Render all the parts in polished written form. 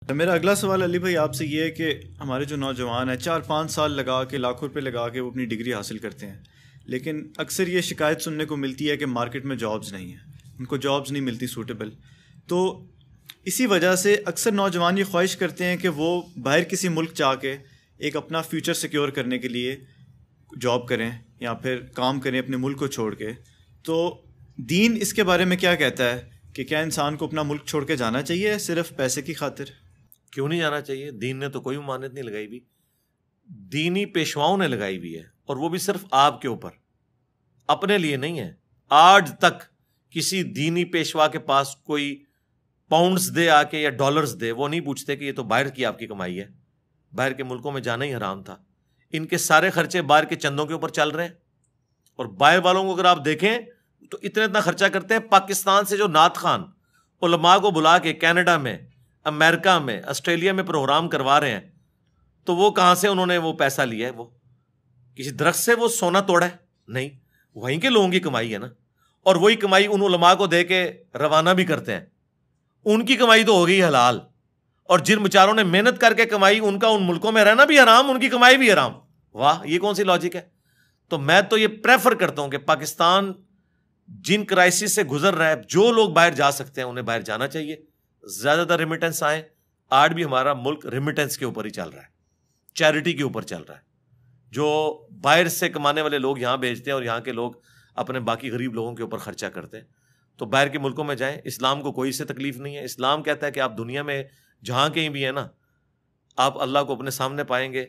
میرا اگلا سوال علی بھائی آپ سے یہ ہے کہ ہمارے جو نوجوان ہیں 4-5 سال لگا کے لاکھوں روپے لگا کے وہ اپنی ڈگری حاصل کرتے ہیں، لیکن اکثر یہ شکایت سننے کو ملتی ہے کہ مارکیٹ میں جابز نہیں ہیں، ان کو جابز نہیں ملتی سوٹیبل. تو اسی وجہ سے اکثر نوجوان یہ خواہش کرتے ہیں کہ وہ باہر کسی ملک جا کے ایک اپنا فیوچر سیکیور کرنے کے لیے جاب کریں یا پھر کام کریں اپنے ملک کو چھوڑ کے. تو دین اس کے بارے میں کیا کہتا ہے کہ کیا انسان کو اپنا ملک چھوڑ کے جانا چاہیے صرف پیسے کی خاطر؟ کیوں نہیں جانا چاہیے؟ دین نے تو کوئی ممانعت نہیں لگائی بھی، دینی پیشواؤں نے لگائی ہوئی ہے، اور وہ بھی صرف آپ کے اوپر، اپنے لیے نہیں ہے. آج تک کسی دینی پیشوا کے پاس کوئی پاؤنڈز دے آ کے یا ڈالرز دے، وہ نہیں پوچھتے کہ یہ تو باہر کی آپ کی کمائی ہے، باہر کے ملکوں میں جانا ہی حرام تھا. ان کے سارے خرچے باہر کے چندوں کے اوپر چل رہے ہیں. اور باہر والوں کو اگر آپ دیکھیں تو اتنا خرچہ کرتے ہیں. پاکستان سے جو نعت خوان علماء کو بلا کے کینیڈا میں، امریکہ میں، آسٹریلیا میں پروگرام کروا رہے ہیں، تو وہ کہاں سے انہوں نے وہ پیسہ لیا ہے؟ وہ کسی درخت سے وہ سونا توڑا ہے؟ نہیں، وہیں کے لوگوں کی کمائی ہے نا. اور وہی کمائی ان علماء کو دے کے روانہ بھی کرتے ہیں. ان کی کمائی تو ہو گئی حلال، اور جن بیچاروں نے محنت کر کے کمائی، ان کا ان ملکوں میں رہنا بھی حرام، ان کی کمائی بھی حرام. واہ، یہ کون سی لاجک ہے؟ تو میں تو یہ پریفر کرتا ہوں کہ پاکستان جن کرائسس سے گزر رہا ہے، جو لوگ باہر جا سکتے ہیں انہیں باہر جانا چاہیے. زیادہ تر ریمیٹنس آئیں. آج بھی ہمارا ملک ریمیٹنس کے اوپر ہی چل رہا ہے، چیریٹی کے اوپر چل رہا ہے. جو باہر سے کمانے والے لوگ یہاں بھیجتے ہیں اور یہاں کے لوگ اپنے باقی غریب لوگوں کے اوپر خرچہ کرتے ہیں. تو باہر کے ملکوں میں جائیں. اسلام کو کوئی سے تکلیف نہیں ہے. اسلام کہتا ہے کہ آپ دنیا میں جہاں کہیں بھی ہیں نا، آپ اللہ کو اپنے سامنے پائیں گے.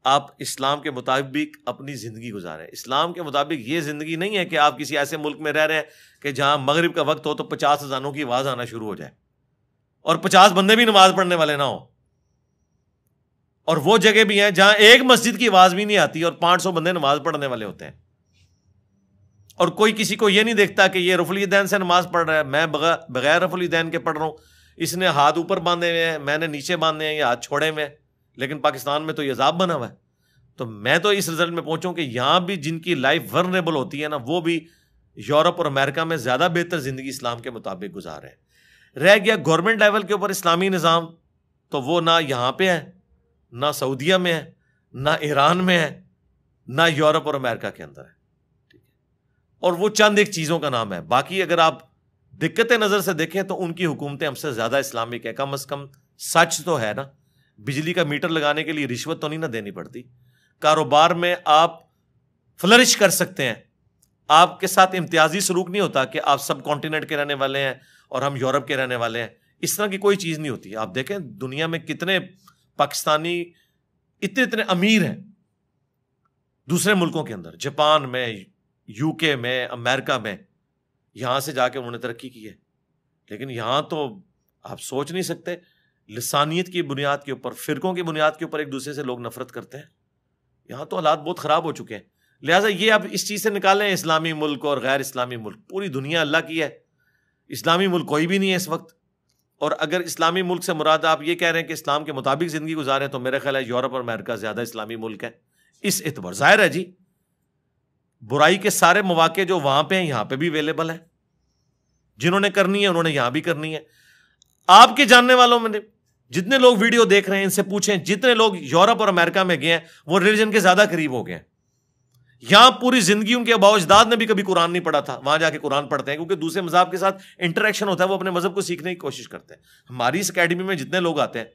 آپ اسلام کے مطابق اپنی زندگی گزاریں. اسلام کے مطابق یہ زندگی نہیں ہے کہ آپ کسی ایسے ملک میں رہ رہے ہیں کہ جہاں مغرب کا وقت ہو تو 50 اذانوں کی آواز آنا شروع ہو جائے اور 50 بندے بھی نماز پڑھنے والے نہ ہوں. اور وہ جگہ بھی ہیں جہاں ایک مسجد کی آواز بھی نہیں آتی اور 500 بندے نماز پڑھنے والے ہوتے ہیں. اور کوئی کسی کو یہ نہیں دیکھتا کہ یہ رفع الیدین سے نماز پڑھ رہا ہے، میں بغیر رفع الیدین کے پڑھ رہا ہوں. اس نے ہاتھ اوپر باندھے ہوئے ہیں، میں نے نیچے باندھے ہیں، یا ہاتھ چھوڑے ہوئے ہیں. لیکن پاکستان میں تو یہ عذاب بنا ہوا ہے. تو میں تو اس رزلٹ میں پہنچوں کہ یہاں بھی جن کی لائف ورنریبل ہوتی ہے نا، وہ بھی یورپ اور امریکہ میں زیادہ بہتر زندگی اسلام کے مطابق گزار رہے ہیں. رہ گیا گورنمنٹ لیول کے اوپر اسلامی نظام، تو وہ نہ یہاں پہ ہے، نہ سعودیہ میں ہے، نہ ایران میں ہے، نہ یورپ اور امریکہ کے اندر ہے. اور وہ چند ایک چیزوں کا نام ہے. باقی اگر آپ دقت نظر سے دیکھیں تو ان کی حکومتیں ہم سے زیادہ اسلامک ہے. کم از کم سچ تو ہے نا. بجلی کا میٹر لگانے کے لیے رشوت تو نہیں نہ دینی پڑتی. کاروبار میں آپ فلرش کر سکتے ہیں. آپ کے ساتھ امتیازی سلوک نہیں ہوتا کہ آپ سب کانٹیننٹ کے رہنے والے ہیں اور ہم یورپ کے رہنے والے ہیں. اس طرح کی کوئی چیز نہیں ہوتی. آپ دیکھیں دنیا میں کتنے پاکستانی اتنے امیر ہیں دوسرے ملکوں کے اندر، جاپان میں، یو کے میں، امریکہ میں. یہاں سے جا کے انہوں نے ترقی کی ہے. لیکن یہاں تو آپ سوچ نہیں سکتے، لسانیت کی بنیاد کے اوپر، فرقوں کی بنیاد کے اوپر ایک دوسرے سے لوگ نفرت کرتے ہیں. یہاں تو حالات بہت خراب ہو چکے ہیں. لہٰذا یہ اب اس چیز سے نکالیں اسلامی ملک اور غیر اسلامی ملک. پوری دنیا اللہ کی ہے، اسلامی ملک کوئی بھی نہیں ہے اس وقت. اور اگر اسلامی ملک سے مراد آپ یہ کہہ رہے ہیں کہ اسلام کے مطابق زندگی گزاریں، تو میرا خیال ہے یورپ اور امریکہ زیادہ اسلامی ملک ہے اس اعتبار. ظاہر ہے جی، برائی کے سارے مواقع جو وہاں پہ ہیں یہاں پہ بھی اویلیبل ہیں. جنہوں نے کرنی ہے انہوں نے یہاں بھی کرنی ہے. آپ کے جاننے والوں میں جتنے لوگ ویڈیو دیکھ رہے ہیں ان سے پوچھیں، جتنے لوگ یورپ اور امریکہ میں گئے ہیں وہ ریلیجن کے زیادہ قریب ہو گئے ہیں. یہاں پوری زندگی ان کے آباء و اجداد نے بھی کبھی قرآن نہیں پڑھا تھا، وہاں جا کے قرآن پڑھتے ہیں کیونکہ دوسرے مذہب کے ساتھ انٹریکشن ہوتا ہے، وہ اپنے مذہب کو سیکھنے کی کوشش کرتے ہیں. ہماری اس اکیڈمی میں جتنے لوگ آتے ہیں،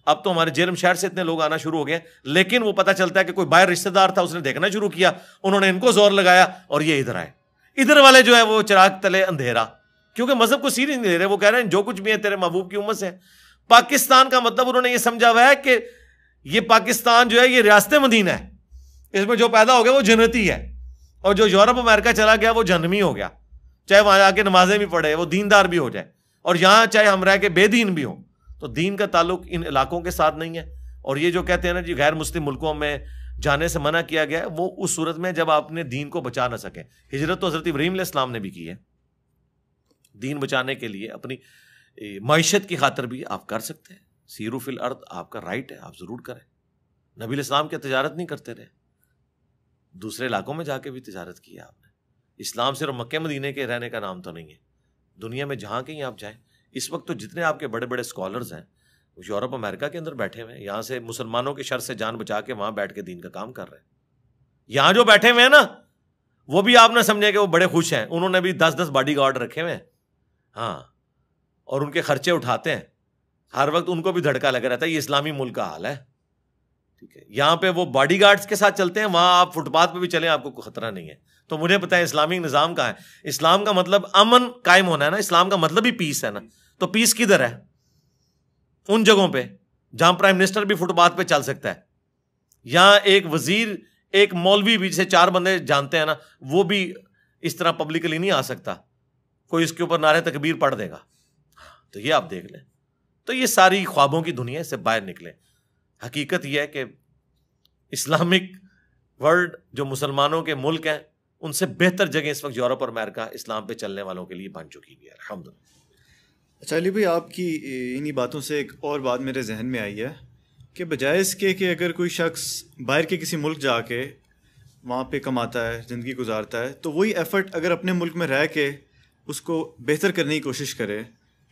اب تو ہمارے جیلم شہر سے اتنے لوگ آنا شروع ہو گئے، لیکن وہ پتہ چلتا ہے کہ کوئی باہر رشتہ دار تھا، اس نے دیکھنا شروع کیا، انہوں نے ان کو زور لگایا اور یہ ادھر آئے. ادھر والے جو ہے وہ چراغ تلے اندھیرا، کیونکہ مذہب کو سیریس نہیں لے رہے. وہ کہہ رہے ہیں جو کچھ بھی ہے تیرے محبوب کی امت سے. پاکستان کا مطلب انہوں نے یہ سمجھا ہوا ہے کہ یہ پاکستان جو ہے یہ ریاست مدینہ ہے، اس میں جو پیدا ہو گیا وہ جنتی ہے، اور جو یورپ امریکہ چلا گیا وہ جہنمی ہو گیا. چاہے وہاں آ کے نمازیں بھی پڑھے، وہ دیندار بھی ہو جائے، اور یہاں چاہے ہم رہ کے بے دین بھی ہوں. تو دین کا تعلق ان علاقوں کے ساتھ نہیں ہے. اور یہ جو کہتے ہیں نا جی غیر مسلم ملکوں میں جانے سے منع کیا گیا ہے، وہ اس صورت میں جب آپ اپنے دین کو بچا نہ سکیں. ہجرت تو حضرت ابراہیم علیہ السلام نے بھی کی ہے. دین بچانے کے لیے اپنی معیشت کی خاطر بھی آپ کر سکتے ہیں. سیرو فی الارض آپ کا رائٹ ہے، آپ ضرور کریں. نبی علیہ السلام کی تجارت نہیں کرتے رہے، دوسرے علاقوں میں جا کے بھی تجارت کی ہے آپ نے. اسلام صرف مکہ مدینے کے رہنے کا نام تو نہیں ہے. دنیا میں جہاں کہیں آپ جائیں، اس وقت تو جتنے آپ کے بڑے بڑے اسکالرز ہیں یورپ امریکہ کے اندر بیٹھے ہوئے ہیں, یہاں سے مسلمانوں کے شر سے جان بچا کے وہاں بیٹھ کے دین کا کام کر رہے ہیں. یہاں جو بیٹھے ہوئے ہیں نا, وہ بھی آپ نہ سمجھے کہ وہ بڑے خوش ہیں, انہوں نے بھی 10 باڈی گارڈ رکھے ہوئے ہیں, ہاں, اور ان کے خرچے اٹھاتے ہیں, ہر وقت ان کو بھی دھڑکا لگا رہتا ہے, یہ اسلامی ملک کا حال ہے. ٹھیک ہے, یہاں پہ وہ باڈی گارڈز کے ساتھ چلتے ہیں, وہاں آپ فٹ پاتھ پہ بھی چلیں آپ کو کوئی خطرہ نہیں ہے. تو مجھے پتا ہے اسلامی نظام کہاں ہے. اسلام کا مطلب امن قائم ہونا ہے نا, اسلام کا مطلب ہی پیس ہے نا. تو پیس کدھر ہے؟ ان جگہوں پہ جہاں پرائم منسٹر بھی فٹ پاتھ پہ چل سکتا ہے, یہاں ایک وزیر ایک مولوی بھی جسے 4 بندے جانتے ہیں نا, وہ بھی اس طرح پبلکلی نہیں آ سکتا, کوئی اس کے اوپر نعرہ تکبیر پڑھ دے گا. تو یہ آپ دیکھ لیں. تو یہ ساری خوابوں کی دنیا سے باہر نکلیں. حقیقت یہ ہے کہ اسلامک ورلڈ جو مسلمانوں کے ملک ہیں, ان سے بہتر جگہ اس وقت یورپ اور امریکہ اسلام پہ چلنے والوں کے لیے بن چکی ہے, الحمدللہ. اچھا علی بھائی, آپ کی انہی باتوں سے ایک اور بات میرے ذہن میں آئی ہے کہ بجائے اس کے کہ اگر کوئی شخص باہر کے کسی ملک جا کے وہاں پہ کماتا ہے, زندگی گزارتا ہے, تو وہی ایفرٹ اگر اپنے ملک میں رہ کے اس کو بہتر کرنے کی کوشش کرے,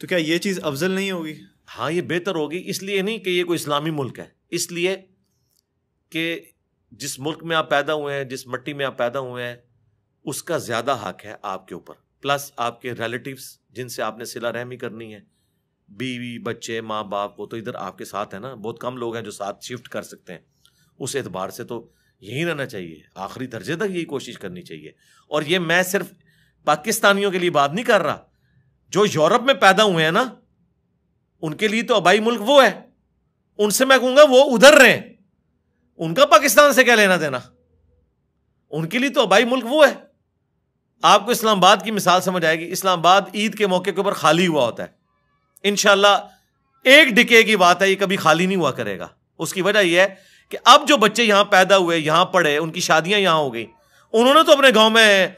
تو کیا یہ چیز افضل نہیں ہوگی؟ ہاں, یہ بہتر ہوگی. اس لیے نہیں کہ یہ کوئی اسلامی ملک ہے, اس لیے کہ جس ملک میں آپ پیدا ہوئے ہیں, جس مٹی میں آپ پیدا ہوئے ہیں, اس کا زیادہ حق ہے آپ کے اوپر. پلس آپ کے ریلیٹیوز جن سے آپ نے صلہ رحمی کرنی ہے, بیوی بچے ماں باپ, وہ تو ادھر آپ کے ساتھ ہے نا. بہت کم لوگ ہیں جو ساتھ شفٹ کر سکتے ہیں. اس اعتبار سے تو یہی رہنا چاہیے, آخری درجے تک یہی کوشش کرنی چاہیے. اور یہ میں صرف پاکستانیوں کے لیے بات نہیں کر رہا, جو یورپ میں پیدا ہوئے ہیں نا, ان کے لیے تو آبائی ملک وہ ہے. ان سے میں کہوں گا وہ ادھر رہیں, ان کا پاکستان سے کیا لینا دینا, ان کے لیے تو آبائی ملک وہ ہے. آپ کو اسلام آباد کی مثال سمجھ آئے گی. اسلام آباد عید کے موقع کے اوپر خالی ہوا ہوتا ہے. انشاءاللہ 1 ڈکے کی بات ہے, یہ کبھی خالی نہیں ہوا کرے گا. اس کی وجہ یہ ہے کہ اب جو بچے یہاں پیدا ہوئے, یہاں پڑھے, ان کی شادیاں یہاں ہو گئی, انہوں نے تو اپنے گاؤں میں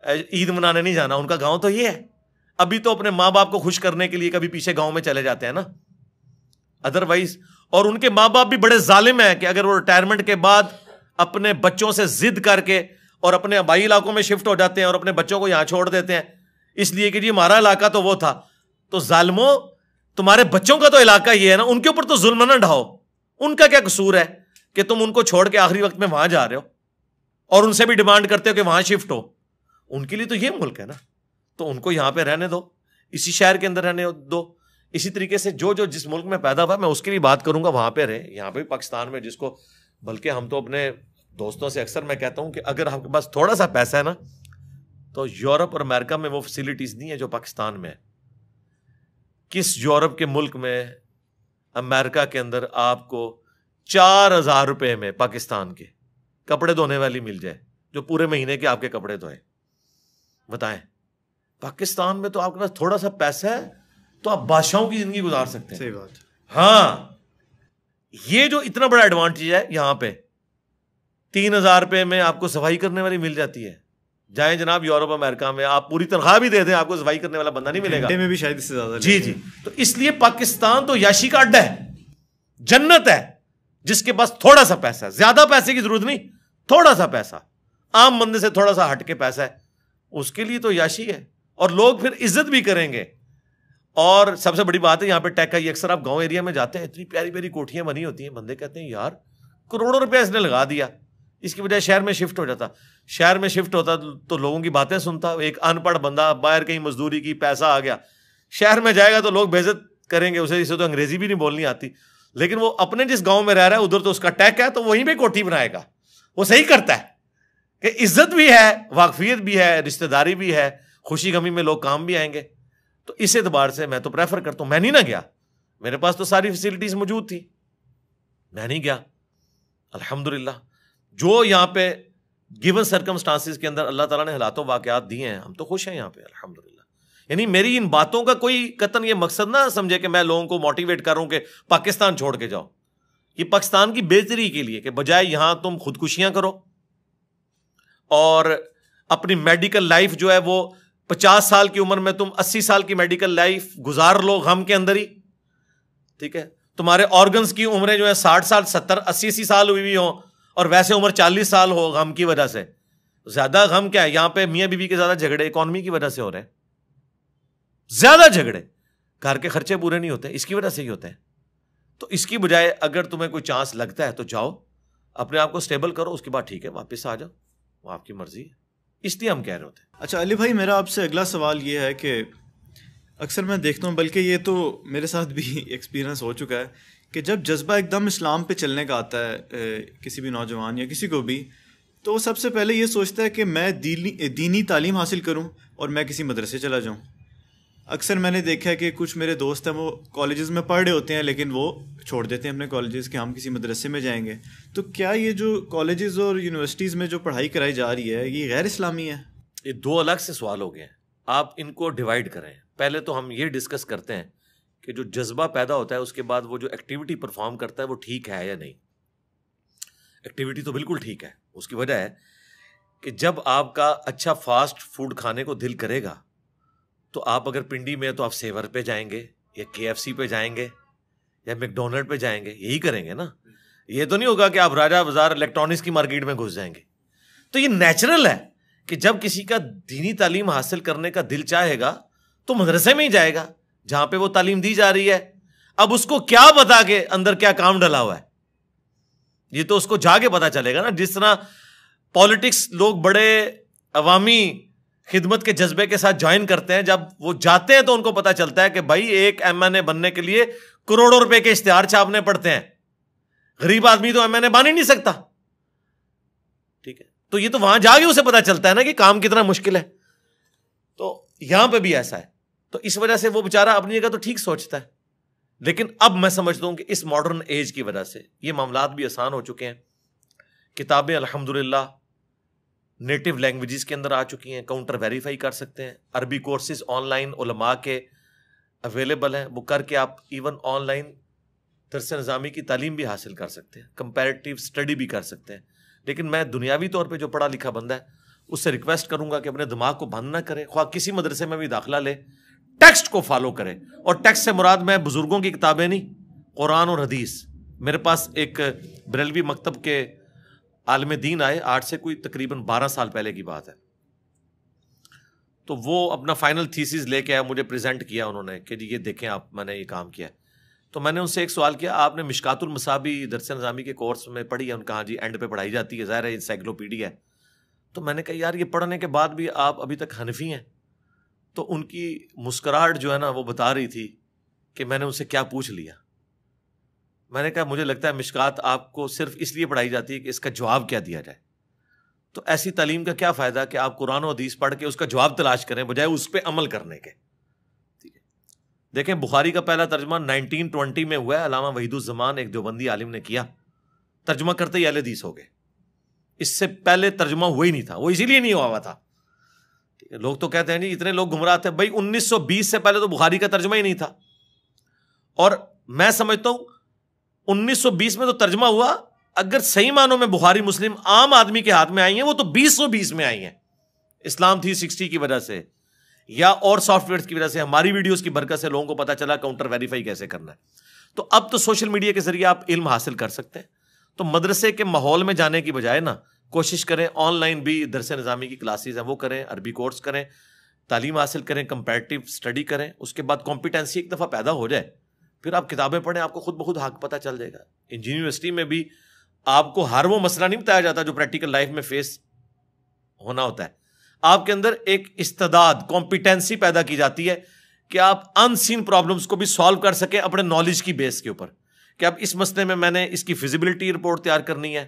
عید منانے نہیں جانا. ان کا گاؤں تو یہ ہے. ابھی تو اپنے ماں باپ کو خوش کرنے کے لیے کبھی پیچھے گاؤں میں چلے جاتے ہیں نا, ادروائز. اور ان کے ماں باپ بھی بڑے ظالم ہیں کہ اگر وہ ریٹائرمنٹ کے بعد اپنے بچوں سے ضد کر کے اور اپنے آبائی علاقوں میں شفٹ ہو جاتے ہیں اور اپنے بچوں کو یہاں چھوڑ دیتے ہیں, اس لیے کہ جی ہمارا علاقہ تو وہ تھا. تو ظالموں, تمہارے بچوں کا تو علاقہ یہ ہے نا, ان کے اوپر تو ظلم نہ ڈھاؤ. ان کا کیا قصور ہے کہ تم ان کو چھوڑ کے آخری وقت میں وہاں جا رہے ہو اور ان سے بھی ڈیمانڈ کرتے ہو کہ وہاں شفٹ ہو. ان کے لیے تو یہ ملک ہے نا, تو ان کو یہاں پہ رہنے دو, اسی شہر کے اندر رہنے دو. اسی طریقے سے جو جس ملک میں پیدا ہوا, میں اس کی بھی بات کروں گا, وہاں پہ رہے. یہاں پہ پاکستان میں جس کو, بلکہ ہم تو اپنے دوستوں سے اکثر میں کہتا ہوں کہ اگر آپ کے پاس تھوڑا سا پیسہ ہے نا, تو یورپ اور امریکہ میں وہ فیسلٹیز نہیں ہے جو پاکستان میں ہے. کس یورپ کے ملک میں, امریکہ کے اندر آپ کو 4,000 روپے میں پاکستان کے کپڑے دھونے والی مل جائے جو پورے مہینے کے آپ کے کپڑے دھوئے؟ بتائیں. پاکستان میں تو آپ کے پاس تھوڑا سا پیسہ ہے تو آپ بادشاہوں کی زندگی گزار سکتے ہیں. صحیح بات. ہاں, یہ جو اتنا بڑا ایڈوانٹیج ہے, یہاں پہ 3,000 روپے میں آپ کو صفائی کرنے والی مل جاتی ہے. جائیں جناب یورپ امریکہ میں, آپ پوری تنخواہ بھی دے دیں, آپ کو صفائی کرنے والا بندہ نہیں ملے گا. گھنٹے میں بھی شاید اس سے زیادہ. جی جی. تو اس لیے پاکستان تو یاشی کا اڈا ہے, جنت ہے. جس کے پاس تھوڑا سا پیسہ ہے, زیادہ پیسے کی ضرورت نہیں, تھوڑا سا پیسہ, عام بندے سے تھوڑا سا ہٹ کے پیسہ ہے, اس کے لیے تو یاشی ہے. اور لوگ پھر عزت بھی کریں گے. اور سب سے بڑی بات ہے یہاں پہ ٹیک کا, یہ اکثر آپ گاؤں ایریا میں جاتے ہیں, اتنی پیاری پیاری کوٹھیاں بنی ہوتی ہیں, بندے کہتے ہیں یار کروڑوں روپے اس نے لگا دیا, اس کی وجہ شہر میں شفٹ ہو جاتا. شہر میں شفٹ ہوتا تو لوگوں کی باتیں سنتا. ایک ان پڑھ بندہ باہر کہیں مزدوری کی, پیسہ آ گیا, شہر میں جائے گا تو لوگ بے عزت کریں گے اسے تو انگریزی بھی نہیں بولنی آتی. لیکن وہ اپنے جس گاؤں میں رہ رہا ہے ادھر تو اس کا ٹیک ہے, تو وہیں پہ کوٹھی بنائے گا. وہ صحیح کرتا ہے کہ عزت بھی ہے, واقفیت بھی ہے, رشتہ داری بھی ہے, خوشی غمی میں لوگ کام بھی آئیں گے. تو اس اعتبار سے میں تو پریفر کرتا ہوں. میں نہیں نہ گیا, میرے پاس تو ساری فیسلٹیز موجود تھی, میں نہیں گیا. الحمدللہ جو یہاں پہ گیون سرکمسٹانسز کے اندر اللہ تعالیٰ نے حالات و واقعات دیے ہیں, ہم تو خوش ہیں یہاں پہ الحمدللہ. یعنی میری ان باتوں کا کوئی قطعاً یہ مقصد نہ سمجھے کہ میں لوگوں کو موٹیویٹ کر رہا ہوں کہ پاکستان چھوڑ کے جاؤ. یہ پاکستان کی بہتری کے لیے کہ بجائے یہاں تم خودکشیاں کرو اور اپنی میڈیکل لائف جو ہے وہ 50 سال کی عمر میں تم 80 سال کی میڈیکل لائف گزار لو غم کے اندر ہی. ٹھیک ہے, تمہارے آرگنز کی عمریں جو ہے 60 سال 70 80 سال ہوئی ہوں اور ویسے عمر 40 سال ہو غم کی وجہ سے. زیادہ غم کیا ہے یہاں پہ, میاں بیوی کے زیادہ جھگڑے اکانومی کی وجہ سے ہو رہے ہیں. زیادہ جھگڑے, گھر کے خرچے پورے نہیں ہوتے, اس کی وجہ سے ہی ہوتے ہیں. تو اس کی بجائے اگر تمہیں کوئی چانس لگتا ہے تو جاؤ, اپنے آپ کو اسٹیبل کرو, اس کے بعد ٹھیک ہے واپس آ جاؤ, وہ آپ کی مرضی ہے. اس لیے ہم کہہ رہے ہوتے ہیں. اچھا علی بھائی, میرا آپ سے اگلا سوال یہ ہے کہ اکثر میں دیکھتا ہوں, بلکہ یہ تو میرے ساتھ بھی ایکسپیرینس ہو چکا ہے, کہ جب جذبہ ایک دم اسلام پہ چلنے کا آتا ہے کسی بھی نوجوان یا کسی کو بھی, تو وہ سب سے پہلے یہ سوچتا ہے کہ میں دینی تعلیم حاصل کروں اور میں کسی مدرسے چلا جاؤں. اکثر میں نے دیکھا ہے کہ کچھ میرے دوست ہیں وہ کالجز میں پڑھ رہے ہوتے ہیں, لیکن وہ چھوڑ دیتے ہیں اپنے کالجز کہ ہم کسی مدرسے میں جائیں گے. تو کیا یہ جو کالجز اور یونیورسٹیز میں جو پڑھائی کرائی جا رہی ہے یہ غیر اسلامی ہے؟ یہ دو الگ سے سوال ہو گئے ہیں, آپ ان کو ڈیوائڈ کریں. پہلے تو ہم یہ ڈسکس کرتے ہیں کہ جو جذبہ پیدا ہوتا ہے اس کے بعد وہ جو ایکٹیویٹی پرفارم کرتا ہے وہ ٹھیک ہے یا نہیں. ایکٹیویٹی تو بالکل ٹھیک ہے. اس کی وجہ ہے کہ جب آپ کا اچھا فاسٹ فوڈ کھانے کو دل کرے گا تو آپ اگر پنڈی میں تو آپ سیور پہ جائیں گے یا KFC پہ جائیں گے یا میک ڈونلڈ پہ جائیں گے, یہی کریں گے نا. یہ تو نہیں ہوگا کہ آپ راجہ بازار الیکٹرانکس کی مارکیٹ میں گھس جائیں گے. تو یہ نیچرل ہے کہ جب کسی کا دینی تعلیم حاصل کرنے کا دل چاہے گا تو مدرسے میں ہی جائے گا جہاں پہ وہ تعلیم دی جا رہی ہے. اب اس کو کیا پتا کہ اندر کیا کام ڈلا ہوا ہے, یہ تو اس کو جا کے پتا چلے گا نا. جس طرح پالیٹکس لوگ بڑے عوامی خدمت کے جذبے کے ساتھ جوائن کرتے ہیں, جب وہ جاتے ہیں تو ان کو پتا چلتا ہے کہ بھائی ایک MNA بننے کے لیے کروڑوں روپے کے اشتہار چھاپنے پڑتے ہیں. غریب آدمی تو MNA بن ہی نہیں سکتا. ٹھیک ہے, تو یہ تو وہاں جا کے اسے پتا چلتا ہے نا کہ کام کتنا مشکل ہے. تو یہاں پہ بھی ایسا ہے. تو اس وجہ سے وہ بیچارہ اپنی جگہ تو ٹھیک سوچتا ہے, لیکن اب میں سمجھتا ہوں کہ اس ماڈرن ایج کی وجہ سے یہ معاملات بھی آسان ہو چکے ہیں. کتابیں الحمدللہ نیٹو لینگویجز کے اندر آ چکی ہیں, کاؤنٹر ویریفائی کر سکتے ہیں. عربی کورسز آن لائن علماء کے اویلیبل ہیں, وہ کر کے آپ ایون آن لائن درس نظامی کی تعلیم بھی حاصل کر سکتے ہیں, کمپیریٹیو اسٹڈی بھی کر سکتے ہیں. لیکن میں دنیاوی طور پہ جو پڑھا لکھا بندہ ہے اس سے ریکویسٹ کروں گا کہ اپنے دماغ کو بند نہ کرے, خواہ کسی مدرسے میں بھی داخلہ لے, ٹیکسٹ کو فالو کرے. اور ٹیکسٹ سے مراد میں بزرگوں کی کتابیں نہیں, قرآن اور حدیث. میرے پاس ایک بریلوی مکتب کے عالم دین آئے, آج سے کوئی تقریباً 12 سال پہلے کی بات ہے. تو وہ اپنا فائنل تھیسز لے کے آیا, مجھے پریزنٹ کیا انہوں نے کہ جی یہ دیکھیں آپ, میں نے یہ کام کیا. تو میں نے ان سے ایک سوال کیا, آپ نے مشکات المصابی درس نظامی کے کورس میں پڑھی ہے؟ ان کہا جی اینڈ پہ پڑھائی جاتی ہے, ظاہر ہے انسائکلوپیڈیا ہے. تو میں نے کہا یار یہ پڑھنے کے بعد بھی آپ ابھی تک حنفی ہیں؟ تو ان کی مسکراہٹ جو ہے نا وہ بتا رہی تھی کہ میں نے ان سے کیا پوچھ لیا. میں نے کہا مجھے لگتا ہے مشکات آپ کو صرف اس لیے پڑھائی جاتی ہے کہ اس کا جواب کیا دیا جائے. تو ایسی تعلیم کا کیا فائدہ کہ آپ قرآن و حدیث پڑھ کے اس کا جواب تلاش کریں بجائے اس پہ عمل کرنے کے. ٹھیک ہے, دیکھیں بخاری کا پہلا ترجمہ 1920 میں ہوا ہے, علامہ وحید الزمان ایک دیوبندی عالم نے کیا. ترجمہ کرتے ہی اہل حدیث ہو گئے. اس سے پہلے ترجمہ ہوا ہی نہیں تھا, وہ اسی لیے نہیں ہوا تھا. ٹھیک ہے, لوگ تو کہتے ہیں جی اتنے لوگ گمراہ تھے. بھائی 1920 سے پہلے تو بخاری کا ترجمہ ہی نہیں تھا. اور میں سمجھتا ہوں 1920 میں تو ترجمہ ہوا, اگر صحیح معنوں میں بخاری مسلم عام آدمی کے ہاتھ میں آئی ہیں وہ تو 2020 میں آئی ہیں, اسلام 360 کی وجہ سے یا اور سافٹ ویئر کی وجہ سے, ہماری ویڈیوز کی برکت سے لوگوں کو پتا چلا کاؤنٹر ویریفائی کیسے کرنا ہے. تو اب تو سوشل میڈیا کے ذریعے آپ علم حاصل کر سکتے ہیں. تو مدرسے کے ماحول میں جانے کی بجائے نا کوشش کریں آن لائن بھی درس نظامی کی کلاسز ہیں وہ کریں, عربی کورس کریں, تعلیم حاصل کریں, کمپیریٹیو اسٹڈی کریں. اس کے بعد کمپیٹنسی ایک دفعہ پیدا ہو جائے پھر آپ کتابیں پڑھیں, آپ کو خود بخود حق پتہ چل جائے گا. یونیورسٹی میں بھی آپ کو ہر وہ مسئلہ نہیں بتایا جاتا جو پریکٹیکل لائف میں فیس ہونا ہوتا ہے. آپ کے اندر ایک استعداد, کمپیٹنسی پیدا کی جاتی ہے کہ آپ ان سین پرابلمس کو بھی سالو کر سکیں اپنے نالج کی بیس کے اوپر, کہ اب اس مسئلے میں میں نے اس کی فیزیبلٹی رپورٹ تیار کرنی ہے,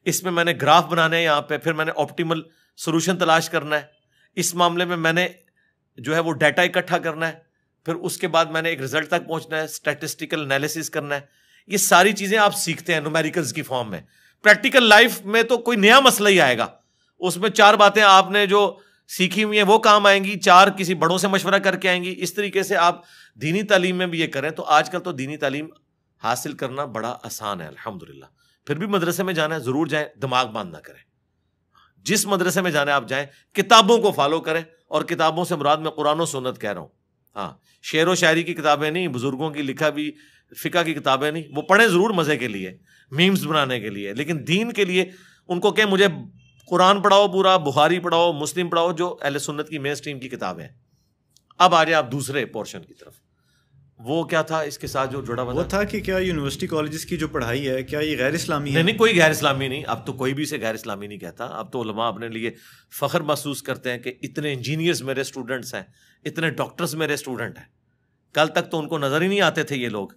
اس میں میں نے گراف بنانے ہیں یہاں پہ, پھر میں نے آپٹیمل سولوشن تلاش کرنا ہے, اس معاملے میں میں نے جو ہے وہ ڈیٹا اکٹھا کرنا ہے, پھر اس کے بعد میں نے ایک رزلٹ تک پہنچنا ہے, اسٹیٹسٹیکل انالیسس کرنا ہے. یہ ساری چیزیں آپ سیکھتے ہیں نومیریکلز کی فارم میں. پریکٹیکل لائف میں تو کوئی نیا مسئلہ ہی آئے گا, اس میں 4 باتیں آپ نے جو سیکھی ہوئی ہیں وہ کام آئیں گی, 4 کسی بڑوں سے مشورہ کر کے آئیں گی. اس طریقے سے آپ دینی تعلیم میں بھی یہ کریں. تو آج کل تو دینی تعلیم حاصل کرنا بڑا آسان ہے الحمدللہ. پھر بھی مدرسے میں جانا ہے ضرور جائیں, دماغ بند نہ کریں. جس مدرسے میں جانا ہے آپ جائیں, کتابوں کو فالو کریں, اور کتابوں سے مراد میں قرآن و سنت کہہ رہا ہوں. ہاں, شعر و شاعری کی کتابیں نہیں, بزرگوں کی لکھا بھی فقہ کی کتابیں نہیں, وہ پڑھیں ضرور مزے کے لیے, میمز بنانے کے لیے, لیکن دین کے لیے ان کو کہ مجھے قرآن پڑھاؤ پورا, بخاری پڑھاؤ, مسلم پڑھاؤ, جو اہل سنت کی مین اسٹریم کی کتابیں ہیں. اب آ جائیں آپ دوسرے پورشن کی طرف. وہ کیا تھا اس کے ساتھ جو جڑا ہوا وہ تھا کہ کیا یونیورسٹی کالجز کی جو پڑھائی ہے کیا یہ غیر اسلامی ہے؟ نہیں، کوئی غیر اسلامی نہیں. اب تو کوئی بھی اسے غیر اسلامی نہیں کہتا. اب تو علماء اپنے لیے فخر محسوس کرتے ہیں کہ اتنے انجینئرز میرے اسٹوڈنٹس ہیں, اتنے ڈاکٹرز میرے اسٹوڈنٹ ہیں. کل تک تو ان کو نظر ہی نہیں آتے تھے یہ لوگ,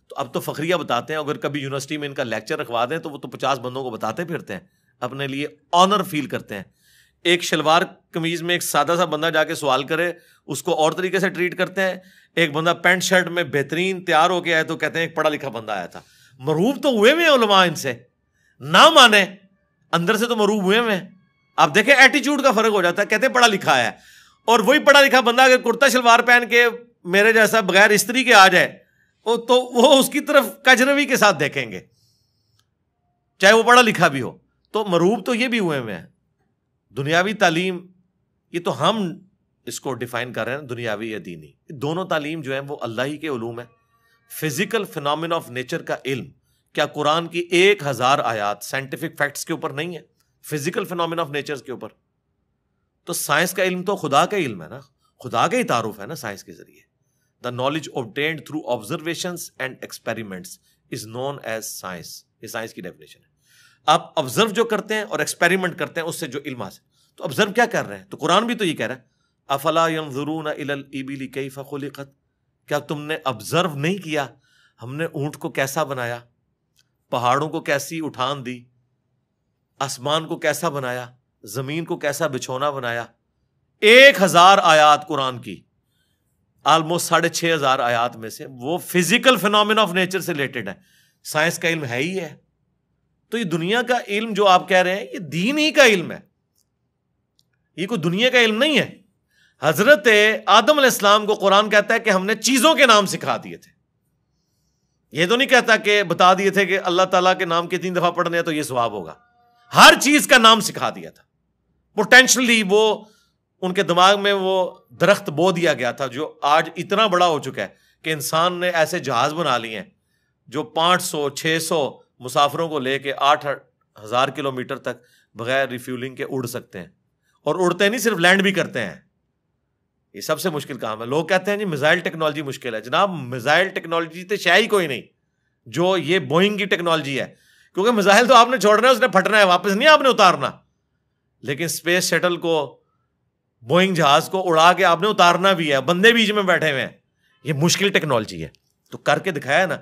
تو اب تو فخریہ بتاتے ہیں. اگر کبھی یونیورسٹی میں ان کا لیکچر رکھوا دیں تو وہ تو 50 بندوں کو بتاتے پھرتے ہیں, اپنے لیے آنر فیل کرتے ہیں. ایک شلوار قمیض میں ایک سادہ سا بندہ جا کے سوال کرے اس کو اور طریقے سے ٹریٹ کرتے ہیں. ایک بندہ پینٹ شرٹ میں بہترین تیار ہو کے آئے تو کہتے ہیں ایک پڑھا لکھا بندہ آیا تھا. مروب تو ہوئے ہوئے ہیں علماء ان سے, نہ مانے اندر سے تو مروب ہوئے ہوئے ہیں. آپ دیکھیں ایٹیچیوڈ کا فرق ہو جاتا ہے. کہتے ہیں پڑھا لکھا ہے, اور وہی پڑھا لکھا بندہ اگر کرتا شلوار پہن کے میرے جیسا بغیر استری کے آ جائے تو وہ اس کی طرف کجروی کے ساتھ دیکھیں گے, چاہے وہ پڑھا لکھا بھی ہو. تو مروب تو یہ بھی ہوئے ہوئے ہیں. دنیاوی تعلیم, یہ تو ہم اس کو ڈیفائن کر رہے ہیں دنیاوی یا دینی. دونوں تعلیم جو ہیں وہ اللہ ہی کے علوم ہے. فزیکل فینومینا آف نیچر کا علم کیا قرآن کی 1000 آیات سائنٹیفک فیکٹس کے اوپر نہیں ہے؟ فزیکل فینومینا آف نیچر کے اوپر. تو سائنس کا علم تو خدا کا علم ہے نا, خدا کا ہی تعارف ہے نا سائنس کے ذریعے. The knowledge obtained through observations and experiments is known as science. یہ سائنس کی ڈیفینیشن ہے. آپ آبزرو جو کرتے ہیں اور ایکسپیریمنٹ کرتے ہیں اس سے جو علم حاصل. تو آبزرو کیا کر رہے ہیں؟ تو قرآن بھی تو یہ کہہ رہا ہے افلا ينظرون الى الابل كيف خلقت. کیا تم نے آبزرو نہیں کیا ہم نے اونٹ کو کیسا بنایا, پہاڑوں کو کیسی اٹھان دی, آسمان کو کیسا بنایا, زمین کو کیسا بچھونا بنایا. 1000 آیات قرآن کی, آلموسٹ 6500 آیات میں سے وہ فزیکل فینومینا آف نیچر سے ریلیٹڈ ہے. سائنس کا علم ہے ہی ہے. تو یہ دنیا کا علم جو آپ کہہ رہے ہیں یہ دین ہی کا علم ہے, یہ کوئی دنیا کا علم نہیں ہے. حضرت آدم علیہ السلام کو قرآن کہتا ہے کہ ہم نے چیزوں کے نام سکھا دیے تھے. یہ تو نہیں کہتا کہ بتا دیے تھے کہ اللہ تعالیٰ کے نام کے 3 دفعہ پڑھنے ہیں تو یہ ثواب ہوگا. ہر چیز کا نام سکھا دیا تھا. پوٹینشلی وہ ان کے دماغ میں وہ درخت بو دیا گیا تھا جو آج اتنا بڑا ہو چکا ہے کہ انسان نے ایسے جہاز بنا لیے ہیں جو 500-600 مسافروں کو لے کے 8000 کلومیٹر تک بغیر ریفیولنگ کے اڑ سکتے ہیں. اور اڑتے نہیں, صرف لینڈ بھی کرتے ہیں. یہ سب سے مشکل کام ہے. لوگ کہتے ہیں جی میزائل ٹیکنالوجی مشکل ہے. جناب میزائل ٹیکنالوجی تو شاید ہی کوئی نہیں جو یہ بوئنگ کی ٹیکنالوجی ہے, کیونکہ میزائل تو آپ نے چھوڑنا ہے, اس نے پھٹنا ہے, واپس نہیں آپ نے اتارنا. لیکن اسپیس شٹل کو, بوئنگ جہاز کو اڑا کے آپ نے اتارنا بھی ہے, بندے بیچ میں بیٹھے ہوئے ہیں. یہ مشکل ٹیکنالوجی ہے. تو کر کے دکھایا نا.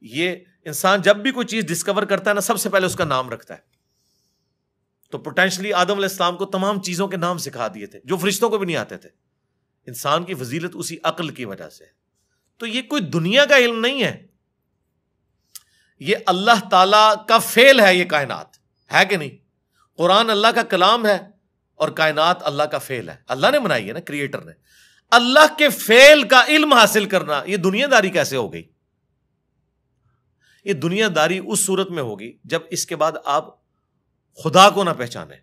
یہ انسان جب بھی کوئی چیز ڈسکور کرتا ہے نا سب سے پہلے اس کا نام رکھتا ہے. تو پوٹینشلی آدم علیہ السلام کو تمام چیزوں کے نام سکھا دیے تھے جو فرشتوں کو بھی نہیں آتے تھے. انسان کی فضیلت اسی عقل کی وجہ سے. تو یہ کوئی دنیا کا علم نہیں ہے, یہ اللہ تعالی کا فعل ہے. یہ کائنات ہے کہ نہیں؟ قرآن اللہ کا کلام ہے اور کائنات اللہ کا فعل ہے. اللہ نے بنائی ہے نا, کریٹر نے. اللہ کے فعل کا علم حاصل کرنا یہ دنیا داری کیسے ہو گئی؟ یہ دنیا داری اس صورت میں ہوگی جب اس کے بعد آپ خدا کو نہ پہچانے.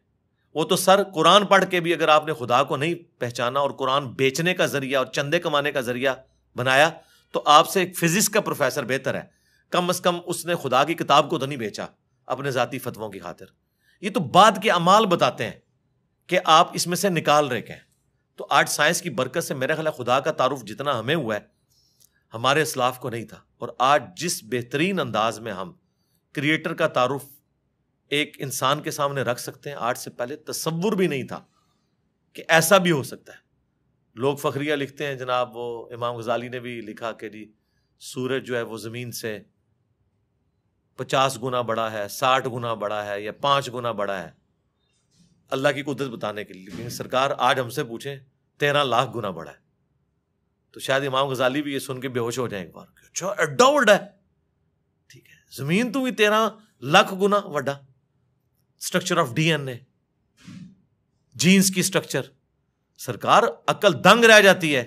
وہ تو سر قرآن پڑھ کے بھی اگر آپ نے خدا کو نہیں پہچانا اور قرآن بیچنے کا ذریعہ اور چندے کمانے کا ذریعہ بنایا تو آپ سے ایک فزکس کا پروفیسر بہتر ہے. کم از کم اس نے خدا کی کتاب کو تو نہیں بیچا اپنے ذاتی فتووں کی خاطر. یہ تو بعد کے اعمال بتاتے ہیں کہ آپ اس میں سے نکال رہے ہیں. تو آج سائنس کی برکت سے میرا خیال ہے خدا کا تعارف جتنا ہمیں ہوا ہے ہمارے اسلاف کو نہیں تھا. اور آج جس بہترین انداز میں ہم کریٹر کا تعارف ایک انسان کے سامنے رکھ سکتے ہیں, آج سے پہلے تصور بھی نہیں تھا کہ ایسا بھی ہو سکتا ہے. لوگ فخریہ لکھتے ہیں جناب, وہ امام غزالی نے بھی لکھا کہ جی سورج جو ہے وہ زمین سے 50 گنا بڑا ہے, 60 گنا بڑا ہے, یا 5 گنا بڑا ہے, اللہ کی قدرت بتانے کے لیے. لیکن سرکار آج ہم سے پوچھیں 13 لاکھ گنا بڑا ہے تو شاید امام غزالی بھی یہ سن کے بے ہوش ہو جائیں ایک بار. اچھا ایڈا بڑا ہے, ٹھیک ہے, زمین تو بھی 13 لاکھ گنا بڑا. Structure of D N A, genes کی اسٹرکچر, سرکار عقل دنگ رہ جاتی ہے.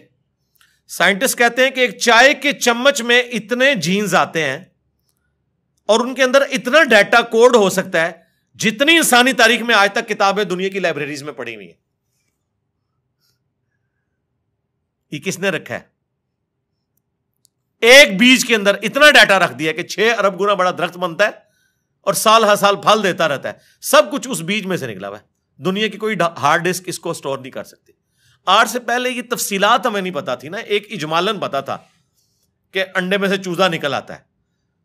سائنٹسٹ کہتے ہیں کہ ایک چائے کے چمچ میں اتنے جینز آتے ہیں اور ان کے اندر اتنا ڈیٹا کوڈ ہو سکتا ہے جتنی انسانی تاریخ میں آج تک کتابیں دنیا کی لائبریریز میں پڑھی ہوئی ہیں. یہ کس نے رکھا ہے؟ ایک بیج کے اندر اتنا ڈیٹا رکھ دیا کہ 6 ارب گنا بڑا درخت بنتا ہے اور سال ہر سال پھل دیتا رہتا ہے. سب کچھ اس بیج میں سے نکلا ہوا ہے. دنیا کی کوئی ہارڈ ڈسک اس کو سٹور نہیں کر سکتی. آج سے پہلے یہ تفصیلات ہمیں نہیں پتا تھی نا, ایک اجمالاً پتا تھا کہ انڈے میں سے چوزا نکل آتا ہے.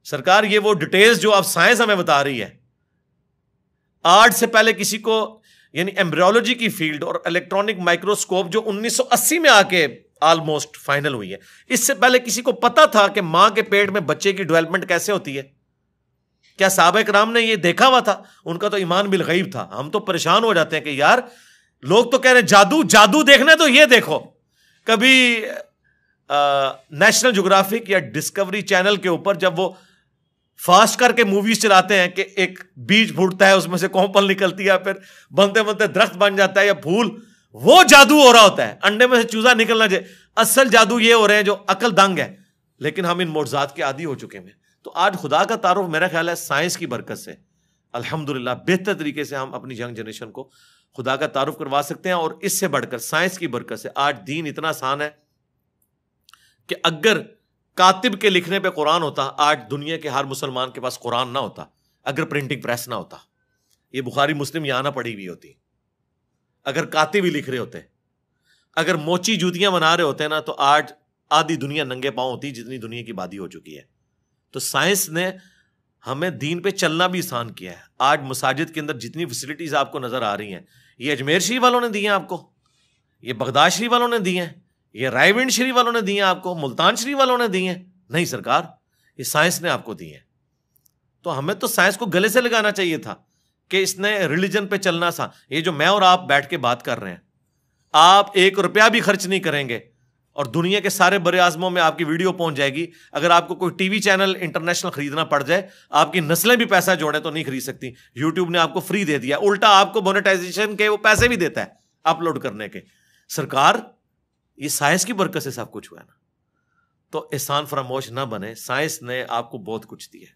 سرکار یہ وہ ڈیٹیلز جو اب سائنس ہمیں بتا رہی ہے, آج سے پہلے کسی کو, یعنی ایمبریولوجی کی فیلڈ اور الیکٹرانک مائکروسکوپ جو 1980 میں آ کے آلموسٹ فائنل ہوئی ہے, اس سے پہلے کسی کو پتا تھا کہ ماں کے پیٹ میں بچے کی ڈیولپمنٹ کیسے ہوتی ہے؟ کیا صحابہ کرام نے یہ دیکھا ہوا تھا؟ ان کا تو ایمان بالغیب تھا. ہم تو پریشان ہو جاتے ہیں کہ یار لوگ تو کہہ رہے ہیں جادو دیکھنا ہے تو یہ دیکھو. کبھی نیشنل جغرافک یا ڈسکوری چینل کے اوپر جب وہ فاسٹ کر کے موویز چلاتے ہیں کہ ایک بیج پھوٹتا ہے, اس میں سے کونپل نکلتی ہے, پھر بنتے بنتے درخت بن جاتا ہے یا پھول, وہ جادو ہو رہا ہوتا ہے. انڈے میں سے چوزا نکلنا چاہیے. اصل جادو یہ ہو رہے ہیں جو عقل دنگ ہے, لیکن ہم ان معجزات کے عادی ہو چکے ہیں. تو آج خدا کا تعارف میرا خیال ہے سائنس کی برکت سے الحمدللہ بہتر طریقے سے ہم اپنی ینگ جنریشن کو خدا کا تعارف کروا سکتے ہیں. اور اس سے بڑھ کر سائنس کی برکت سے آج دین اتنا آسان ہے کہ اگر کاتب کے لکھنے پہ قرآن ہوتا, آج دنیا کے ہر مسلمان کے پاس قرآن نہ ہوتا. اگر پرنٹنگ پریس نہ ہوتا, یہ بخاری مسلم یہاں نہ پڑی ہوئی ہوتی. اگر کاتب ہی لکھ رہے ہوتے, اگر موچی جوتیاں بنا رہے ہوتے نا, تو آج آدھی دنیا ننگے پاؤں ہوتی جتنی دنیا کی آبادی ہو چکی ہے. تو سائنس نے ہمیں دین پہ چلنا بھی آسان کیا ہے. آج مساجد کے اندر جتنی فیسلٹیز آپ کو نظر آ رہی ہیں, یہ اجمیر شریف والوں نے دی ہیں آپ کو, یہ بغداد شریف والوں نے دی ہیں, یہ رائے ونڈ شریف والوں نے دی ہیں آپ کو, ملتان شریف والوں نے دی ہیں. نہیں سرکار, یہ سائنس نے آپ کو دی ہیں. تو ہمیں تو سائنس کو گلے سے لگانا چاہیے تھا کہ اس نے ریلیجن پہ چلنا سا. یہ جو میں اور آپ بیٹھ کے بات کر رہے ہیں, آپ 1 روپیہ بھی خرچ نہیں کریں گے اور دنیا کے سارے بر اعظموں میں آپ کی ویڈیو پہنچ جائے گی. اگر آپ کو کوئی ٹی وی چینل انٹرنیشنل خریدنا پڑ جائے, آپ کی نسلیں بھی پیسہ جوڑیں تو نہیں خرید سکتی. یوٹیوب نے آپ کو فری دے دیا, الٹا آپ کو مونیٹائزیشن کے وہ پیسے بھی دیتا ہے اپلوڈ کرنے کے. سرکار یہ سائنس کی برکت سے سب کچھ ہوا ہے نا. تو احسان فراموش نہ بنے, سائنس نے آپ کو بہت کچھ دیا ہے.